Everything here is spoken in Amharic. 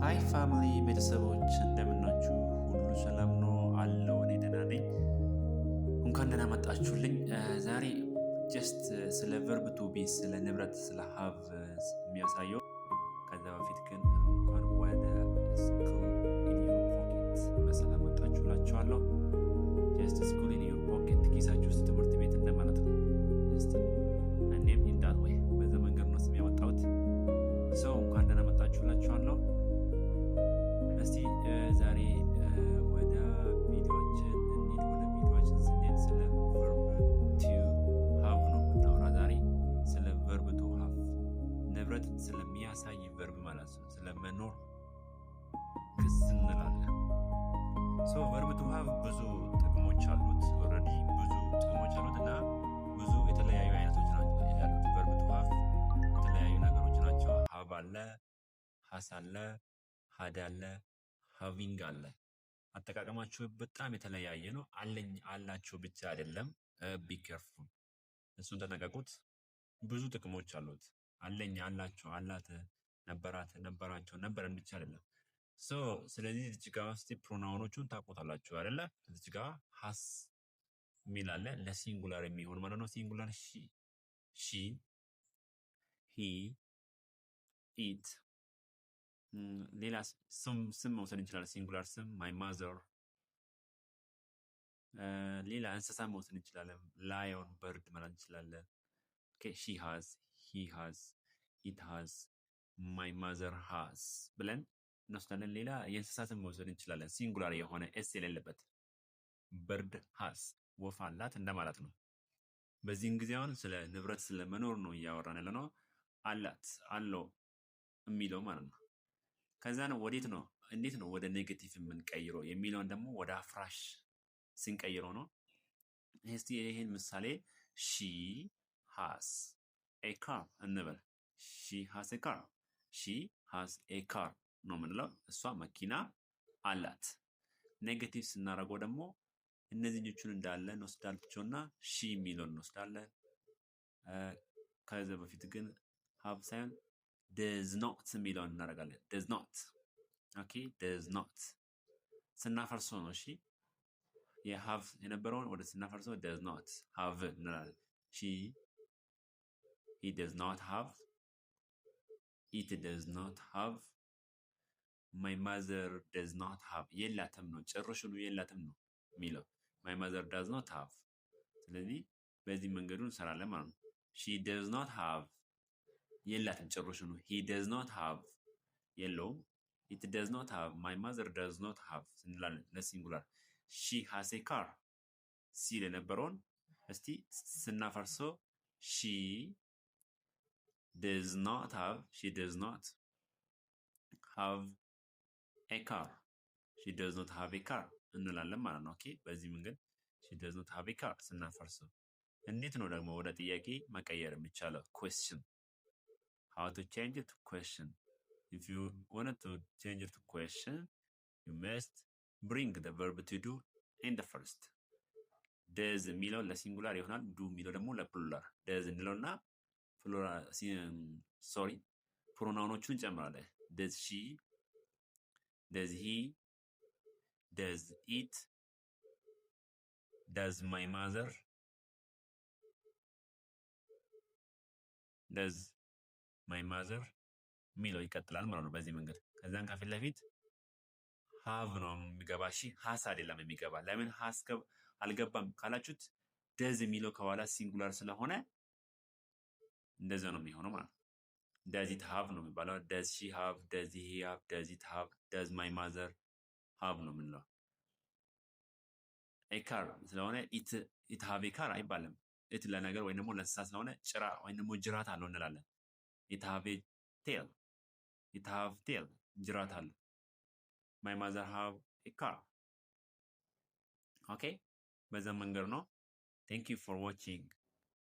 ሃይ ፋሚሊ ቤተሰቦች እንደምናችሁ፣ ሁሉ ሰላም ነው አለው። እኔ ደህና ነኝ። እንኳን ደህና መጣችሁልኝ። ዛሬ ጀስት ስለ ቨርብ ቱ ቢ ስለ ንብረት ስለ ሀቭ የሚያሳየው። ከዛ በፊት ግን እንኳን ወደ ስኩል ኢን ዩር ፖኬት በሰላም መጣችሁ እላችኋለሁ። ጀስት ስኩል ኢን ዩር ፖኬት ኪሳችሁ ውስጥ ትምህርት ቤት እንደማለት ነው። ጀስት እኔም ኢንዳት ወይ በዛ መንገድ ነው ስም ያወጣሁት። ሰው እንኳን ደህና መጣችሁ እላችኋለሁ። እስቲ ዛሬ ወደ ቪዲዮችን እንሂድ። ወደ ቪዲዮችን ስንሄድ ስለ ቨርብ ቱ ሃቭ ነው የምናወራ ዛሬ። ስለ ቨርብ ቱ ሃቭ ንብረት ስለሚያሳይ ቨርብ ማለት ነው። ስለመኖር ክስ እንላለን። ሶ ቨርብ ቱ ሃቭ ብዙ ጥቅሞች አሉት። ኦልሬዲ ብዙ ጥቅሞች አሉት እና ብዙ የተለያዩ አይነቶች ናቸው ያሉት። ቨርብ ቱ ሃቭ የተለያዩ ነገሮች ናቸው። ሃቭ አለ፣ ሃስ አለ፣ ሀድ አለ፣ ሃቪንግ አለ። አጠቃቀማቸው በጣም የተለያየ ነው። አለኝ አላቸው ብቻ አይደለም። ቢ ኬርፉል፣ እሱን ተጠንቀቁት። ብዙ ጥቅሞች አሉት። አለኝ አላቸው፣ አላት፣ ነበራት፣ ነበራቸው፣ ነበረን ብቻ አይደለም። ሶ ስለዚህ እዚህ ጋር እስቲ ፕሮናውኖቹን ታውቁታላችሁ አይደለ? እዚህ ጋር ሃስ የሚል አለ ለሲንጉላር የሚሆን ማለት ነው። ሲንጉላር ሺ፣ ሂ፣ ኢት። ሌላ ስም መውሰድ እንችላለን። ሲንጉላር ስም ማይ ማዘር። ሌላ እንስሳ መውሰድ እንችላለን። ላዮን በርድ ማለት እንችላለን። ኦኬ ሺ ሃዝ፣ ሂ ሃዝ፣ ኢት ሃዝ፣ ማይ ማዘር ሃዝ ብለን እንወስዳለን። ሌላ የእንስሳ ስም መውሰድ እንችላለን። ሲንጉላር የሆነ ኤስ የሌለበት በርድ ሃዝ፣ ወፍ አላት እንደማለት ነው። በዚህን ጊዜ አሁን ስለ ንብረት ስለ መኖር ነው እያወራን ያለ ነው። አላት አለው የሚለው ማለት ነው። ከዛ ነው ወዴት ነው እንዴት ነው ወደ ኔጌቲቭ የምንቀይረው የሚለውን ደግሞ ወደ አፍራሽ ስንቀይረው ነው። እስቲ ይሄን ምሳሌ ሺ ሃስ ኤ ካር እንበል። ሺ ሃስ ኤ ካር፣ ሺ ሃስ ኤ ካር ነው የምንለው። እሷ መኪና አላት። ኔጌቲቭ ስናደርገው ደግሞ እነዚህኞቹን እንዳለ እንወስዳቸውና ሺ የሚለውን እንወስዳለን። ከዛ በፊት ግን ሃቭ ሳይሆን does not የሚለውን እናደርጋለን። does not ኦኬ does not ስናፈርሰው ነው። እሺ የሃቭ የነበረውን ወደ ስናፈርሰው does not have እንላለን። he does not have፣ it does not have፣ my mother does not have የላትም ነው። ጭራሹኑ የላትም ነው የሚለው my mother does not have። ስለዚህ በዚህ መንገዱ እንሰራለን ማለት ነው። she does not have የላትም ጭራሹኑ። he does not have የለውም። it does not have፣ my mother does not have እንላለን ለሲንጉላር። she has a car ሲል የነበረውን እስቲ ስናፈርሰው she does not have a car፣ she does not have a car እንላለን ማለት ነው። ኦኬ በዚህ መንገድ she does not have a car ስናፈርሰው። እንዴት ነው ደግሞ ወደ ጥያቄ መቀየር የሚቻለው? question how to change it to question. If you wanted to change it to question, you must bring the verb to do in the first. does የሚለው ለሲንጉላር ይሆናል። do የሚለው ደግሞ ለፕሉራል። does እንለውና ፕሉራል ፕሮናውኖቹን እንጨምራለን። does she፣ does he፣ does it፣ does my mother፣ does my mother የሚለው ይቀጥላል ማለት ነው በዚህ መንገድ። ከዛን ከፊት ለፊት ሃቭ ነው የሚገባ። እሺ ሃስ አይደለም የሚገባ። ለምን ሃስ አልገባም ካላችሁት ደዝ የሚለው ከኋላ ሲንጉላር ስለሆነ እንደዛ ነው የሚሆነው ማለት ነው። does it have ነው የሚባለው። does she have፣ does he have፣ does it have፣ does my mother have ነው የምንለው። a car ስለሆነ it have a car አይባልም። it ለነገር ወይም ደግሞ ለእንስሳ ስለሆነ ጭራ ወይም ደግሞ ጅራት አለው እንላለን። it have a tail፣ it have tail ጅራት አለው። my mother have a car። ኦኬ በዛ መንገድ ነው። thank you for watching።